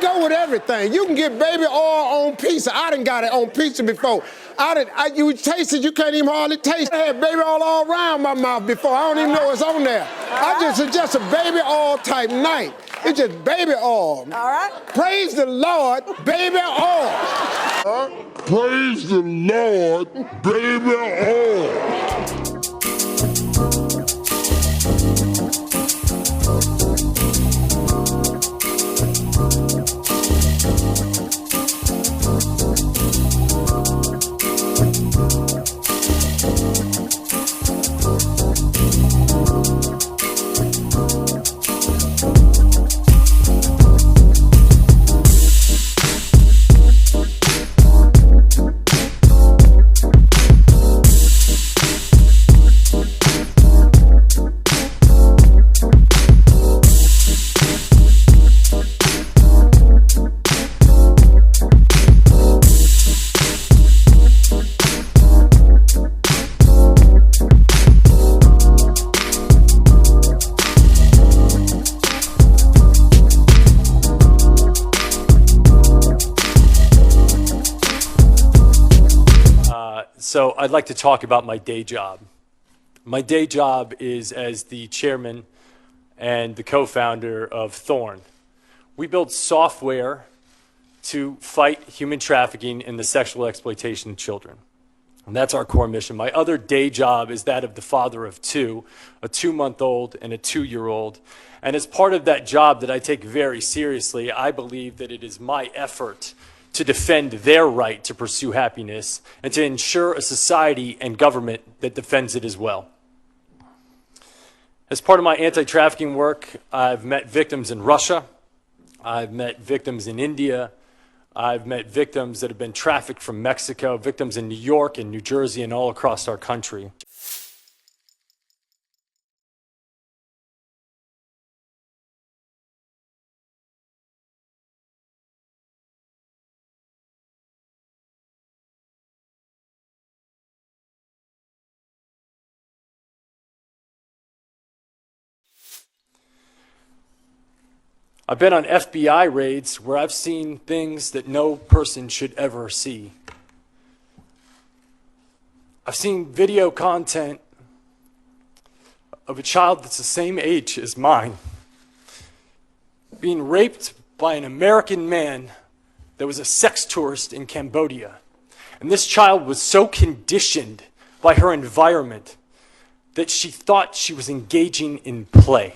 go with everything. You can get baby oil on pizza. I done got it on pizza before. You taste it, you can't even hardly taste it. I had baby oil all around my mouth before. I don't even know it's on there. I just suggest a baby oil type night. It's just baby oil. All right. Praise the Lord, baby oil. Praise the Lord, baby oil. So I'd like to talk about my day job. My day job is as the chairman and the co-founder of Thorn. We build software to fight human trafficking and the sexual exploitation of children. And that's our core mission. My other day job is that of the father of two, a 2-month-old and a 2-year-old. And as part of that job that I take very seriously, I believe that it is my effort to defend their right to pursue happiness and to ensure a society and government that defends it as well. As part of my anti-trafficking work, I've met victims in Russia, I've met victims in India, I've met victims that have been trafficked from Mexico, victims in New York and New Jersey and all across our country. I've been on FBI raids where I've seen things that no person should ever see. I've seen video content of a child that's the same age as mine being raped by an American man that was a sex tourist in Cambodia. And this child was so conditioned by her environment that she thought she was engaging in play.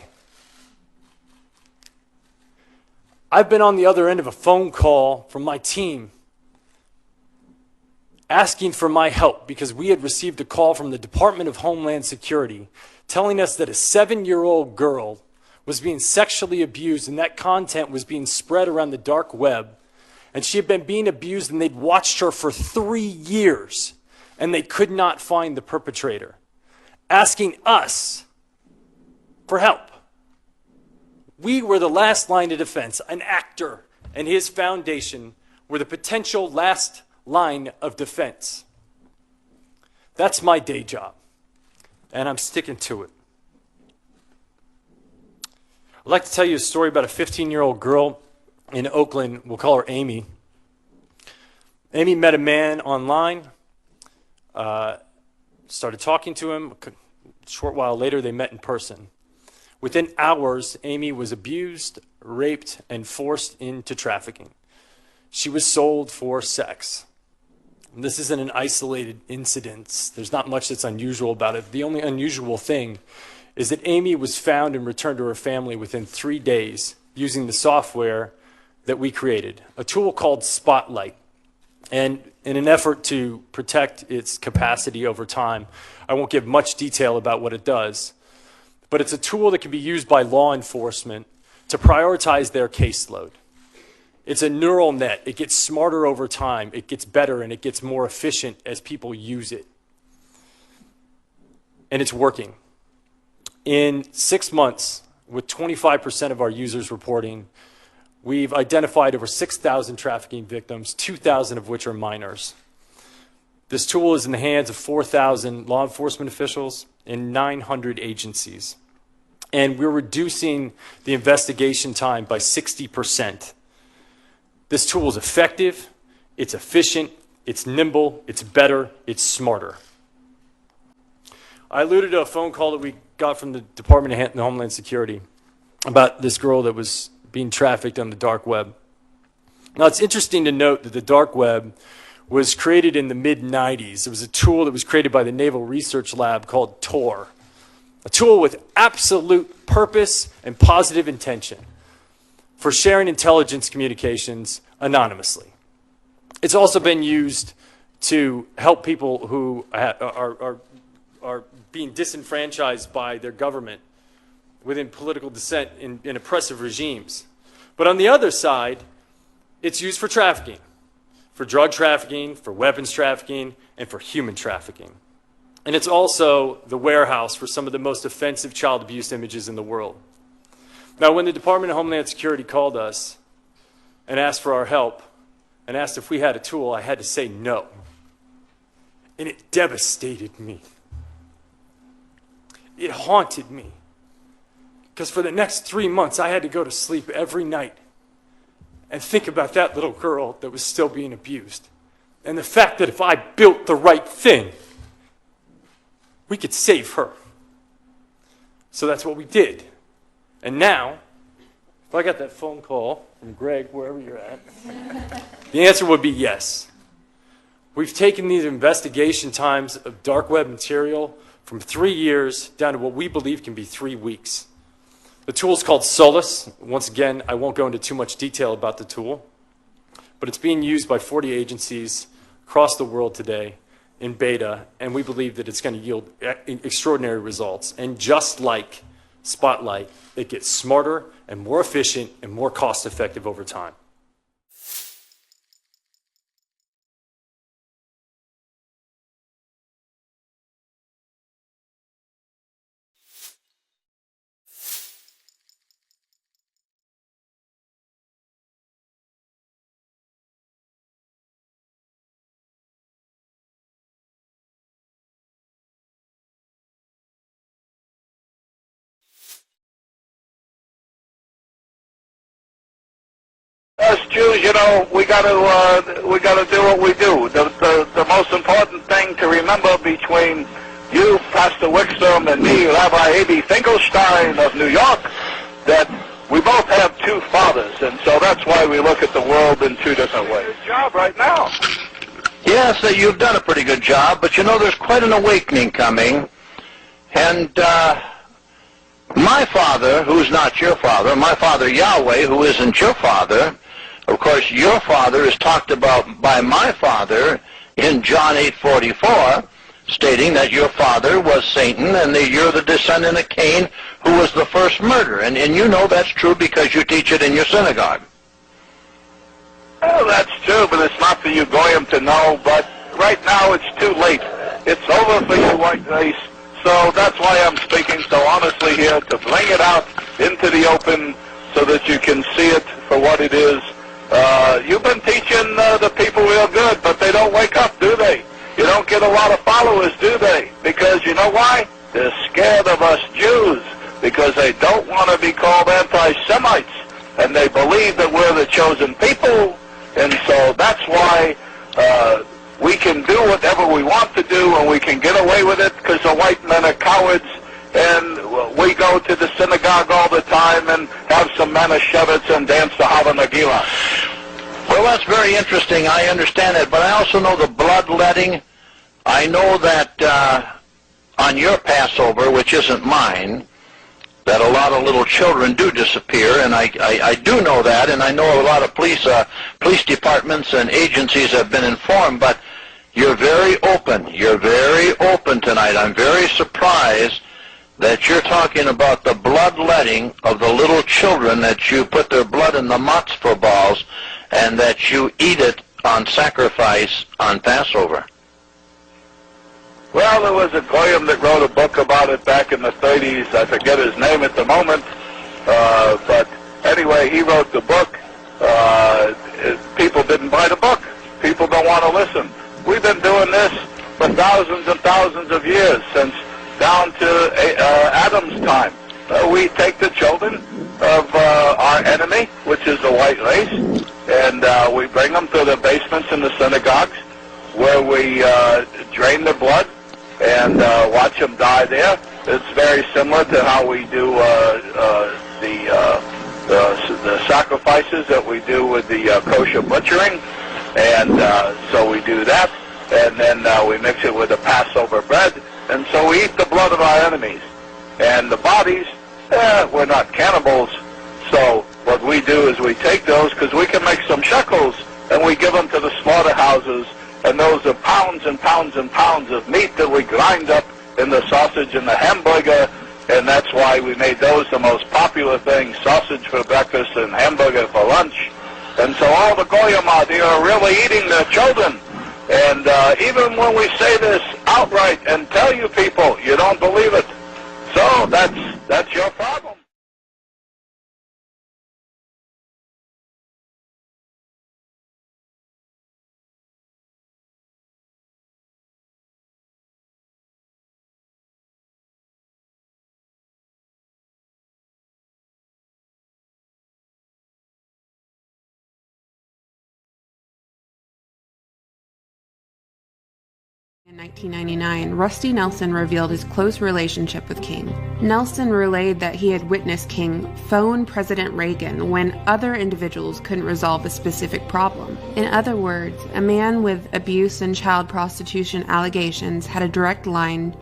I've been on the other end of a phone call from my team asking for my help because we had received a call from the Department of Homeland Security telling us that a 7-year-old girl was being sexually abused and that content was being spread around the dark web. And she had been being abused and they'd watched her for 3 years and they could not find the perpetrator, asking us for help. We were the last line of defense. An actor and his foundation were the potential last line of defense. That's my day job, and I'm sticking to it. I'd like to tell you a story about a 15-year-old girl in Oakland. We'll call her Amy. Amy met a man online, started talking to him. A short while later, they met in person. Within hours, Amy was abused, raped, and forced into trafficking. She was sold for sex. And this isn't an isolated incident. There's not much that's unusual about it. The only unusual thing is that Amy was found and returned to her family within 3 days using the software that we created, a tool called Spotlight. And in an effort to protect its capacity over time, I won't give much detail about what it does. But it's a tool that can be used by law enforcement to prioritize their caseload. It's a neural net. It gets smarter over time. It gets better and it gets more efficient as people use it. And it's working. In 6 months, with 25% of our users reporting, we've identified over 6,000 trafficking victims, 2,000 of which are minors. This tool is in the hands of 4,000 law enforcement officials in 900 agencies. And we're reducing the investigation time by 60%. This tool is effective, it's efficient, it's nimble, it's better, it's smarter. I alluded to a phone call that we got from the Department of Homeland Security about this girl that was being trafficked on the dark web. Now, it's interesting to note that the dark web was created in the mid-90s. It was a tool that was created by the Naval Research Lab called Tor, a tool with absolute purpose and positive intention for sharing intelligence communications anonymously. It's also been used to help people who are being disenfranchised by their government within political dissent in oppressive regimes. But on the other side, it's used for trafficking, for drug trafficking, for weapons trafficking, and for human trafficking. And it's also the warehouse for some of the most offensive child abuse images in the world. Now, when the Department of Homeland Security called us and asked for our help and asked if we had a tool, I had to say no. And it devastated me. It haunted me. Because for the next 3 months, I had to go to sleep every night and think about that little girl that was still being abused. And the fact that if I built the right thing, we could save her. So that's what we did. And now, if I got that phone call from Greg, wherever you're at, the answer would be yes. We've taken these investigation times of dark web material from 3 years down to what we believe can be 3 weeks. The tool is called Solus. Once again, I won't go into too much detail about the tool, but it's being used by 40 agencies across the world today in beta, and we believe that it's going to yield extraordinary results. And just like Spotlight, it gets smarter and more efficient and more cost-effective over time. Us Jews, you know, we got to do what we do. The most important thing to remember between you, Pastor Wickstrom, and me, Rabbi A.B. Finkelstein of New York, that we both have two fathers, and so that's why we look at the world in two different ways. Good job right now. Yes, you've done a pretty good job, but you know there's quite an awakening coming, and my father, who's not your father, my father Yahweh, who isn't your father. Of course, your father is talked about by my father in John 8:44, stating that your father was Satan and that you're the descendant of Cain, who was the first murderer. And you know that's true because you teach it in your synagogue. Well, that's true, but it's not for you Goyim to know. But right now it's too late. It's over for you white race. So that's why I'm speaking so honestly here, to bring it out into the open so that you can see it for what it is. You've been teaching the people real good, but they don't wake up, do they? You don't get a lot of followers, do they? Because you know why? They're scared of us Jews, because they don't want to be called anti-Semites, and they believe that we're the chosen people, and so that's why we can do whatever we want to do, and we can get away with it because the white men are cowards, and we go to the synagogue all the time and have some Manischewitz and dance the Hava Nagila. Well, that's very interesting. I understand that, but I also know the bloodletting. I know that on your Passover, which isn't mine, that a lot of little children do disappear, and I do know that, and I know a lot of police departments and agencies have been informed, but you're very open. You're very open tonight. I'm very surprised that you're talking about the bloodletting of the little children, that you put their blood in the matzah balls, and that you eat it on sacrifice on Passover. Well, there was a Goyim that wrote a book about it back in the 30s. I forget his name at the moment. But anyway, he wrote the book. People didn't buy the book. People don't want to listen. We've been doing this for thousands and thousands of years, since down to Adam's time. We take the children of our enemy, which is the white race, and we bring them to the basements in the synagogues where we drain the blood and watch them die there. It's very similar to how we do the sacrifices that we do with the kosher butchering, and so we do that, and then we mix it with the Passover bread, and so we eat the blood of our enemies. And the bodies, we're not cannibals, so what we do is we take those, because we can make some shekels, and we give them to the slaughterhouses, and those are pounds and pounds and pounds of meat that we grind up in the sausage and the hamburger, and that's why we made those the most popular thing, sausage for breakfast and hamburger for lunch. And so all the goyim out there are really eating their children. And even when we say this outright and tell you people, you don't believe it. So that's your problem. In 1999, Rusty Nelson revealed his close relationship with King. Nelson relayed that he had witnessed King phone President Reagan when other individuals couldn't resolve a specific problem. In other words, a man with abuse and child prostitution allegations had a direct line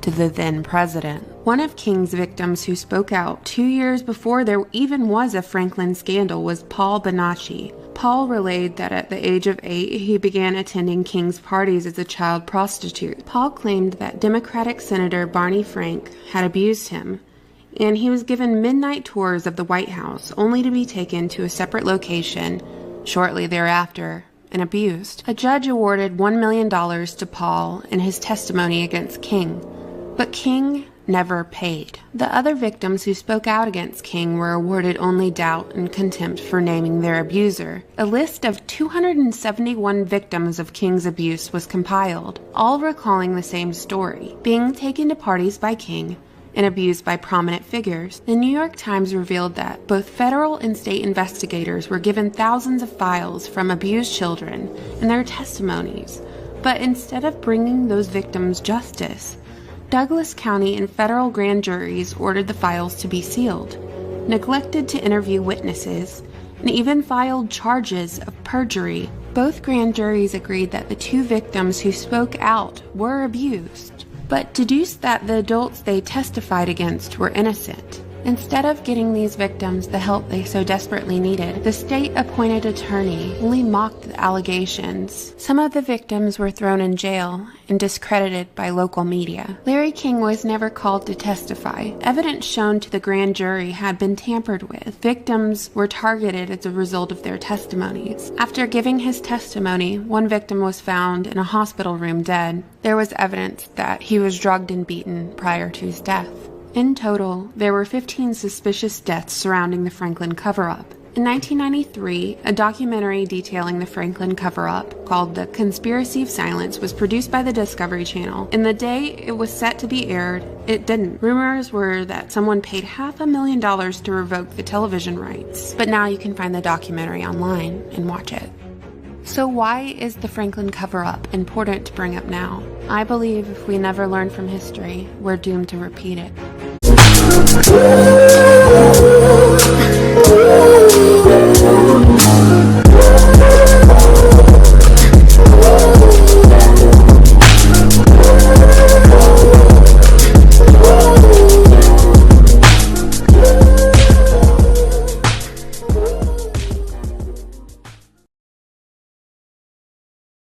to the then president. One of King's victims who spoke out 2 years before there even was a Franklin scandal was Paul Bonacci. Paul relayed that at the age of 8, he began attending King's parties as a child prostitute. Paul claimed that Democratic Senator Barney Frank had abused him, and he was given midnight tours of the White House, only to be taken to a separate location shortly thereafter and abused. A judge awarded $1 million to Paul in his testimony against King, but King never paid. The other victims who spoke out against King were awarded only doubt and contempt for naming their abuser. A list of 271 victims of King's abuse was compiled, all recalling the same story: being taken to parties by King and abused by prominent figures. The New York Times revealed that both federal and state investigators were given thousands of files from abused children and their testimonies, but instead of bringing those victims justice, Douglas County and federal grand juries ordered the files to be sealed, neglected to interview witnesses, and even filed charges of perjury. Both grand juries agreed that the two victims who spoke out were abused, but deduced that the adults they testified against were innocent. Instead of getting these victims the help they so desperately needed, the state-appointed attorney only mocked the allegations. Some of the victims were thrown in jail and discredited by local media. Larry King was never called to testify. Evidence shown to the grand jury had been tampered with. Victims were targeted as a result of their testimonies. After giving his testimony, one victim was found in a hospital room dead. There was evidence that he was drugged and beaten prior to his death. In total, there were 15 suspicious deaths surrounding the Franklin cover-up. In 1993, a documentary detailing the Franklin cover-up, called The Conspiracy of Silence, was produced by the Discovery Channel. In the day it was set to be aired, it didn't. Rumors were that someone paid $500,000 to revoke the television rights. But now you can find the documentary online and watch it. So why is the Franklin cover-up important to bring up now? I believe if we never learn from history, we're doomed to repeat it.